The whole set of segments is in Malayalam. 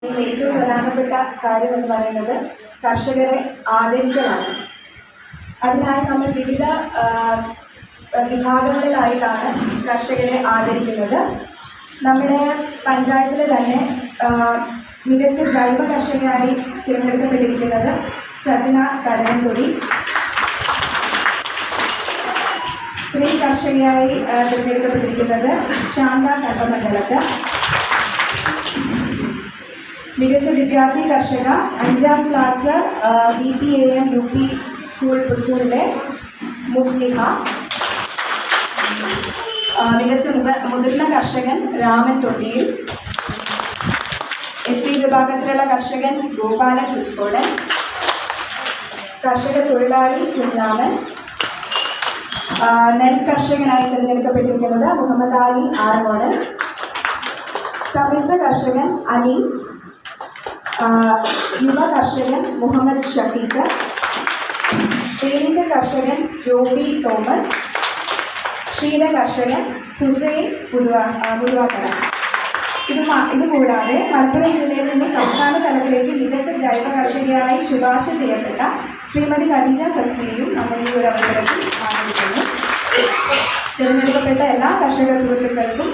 ഏറ്റവും പ്രധാനപ്പെട്ട കാര്യം എന്ന് പറയുന്നത് കർഷകരെ ആദരിക്കലാണ്. അതിനായി നമ്മൾ വിവിധ വിഭാഗങ്ങളിലായിട്ടാണ് കർഷകരെ ആദരിക്കുന്നത്. നമ്മുടെ പഞ്ചായത്തിൽ തന്നെ മികച്ച ജൈവ കർഷകയായി തിരഞ്ഞെടുക്കപ്പെട്ടിരിക്കുന്നത് സജന കടകംതൊടി, സ്ത്രീ കർഷകയായി തിരഞ്ഞെടുക്കപ്പെട്ടിരിക്കുന്നത് ശാന്ത കണ്ടമംഗലത്ത്, മികച്ച വിദ്യാർത്ഥി കർഷക 5ാം ക്ലാസ് BPAM UP സ്കൂൾ പുത്തൂരിലെ മുഫ്ലിഹ, മികച്ച മുതിർന്ന കർഷകൻ രാമൻ തൊട്ടിയിൽ, SC വിഭാഗത്തിലുള്ള കർഷകൻ ഗോപാലൻ കുറ്റിക്കോടൻ, കർഷക തൊഴിലാളി കുഞ്ഞാമൻ, നെൽ കർഷകനായി തിരഞ്ഞെടുക്കപ്പെട്ടിരിക്കുന്നത് മുഹമ്മദ് അലി ആറങ്ങോടൻ, സമ്മിശ്ര കർഷകൻ അലി, യുവ കർഷകൻ മുഹമ്മദ് ഷഫീഖ്, തേനീച്ച കർഷകൻ ജോബി തോമസ്, ക്ഷീര കർഷകൻ ഹുസൈൻ പുതുവാക്കര. ഇതുകൂടാതെ മലപ്പുറം ജില്ലയിൽ നിന്ന് സംസ്ഥാന തലത്തിലേക്ക് മികച്ച ജൈവ കർഷകയായി ശുപാർശ ചെയ്യപ്പെട്ട ശ്രീമതി ഖദീജ ഫസ്ലിയും നമ്മൾ ഈ ഒരു അവസരത്തിൽ ആദരിക്കുന്നു. തിരഞ്ഞെടുക്കപ്പെട്ട എല്ലാ കർഷക സുഹൃത്തുക്കൾക്കും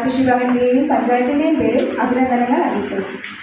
കൃഷിഭവൻ്റെയും പഞ്ചായത്തിൻ്റെയും പേരിൽ അഭിനന്ദനങ്ങൾ അറിയിക്കുന്നു.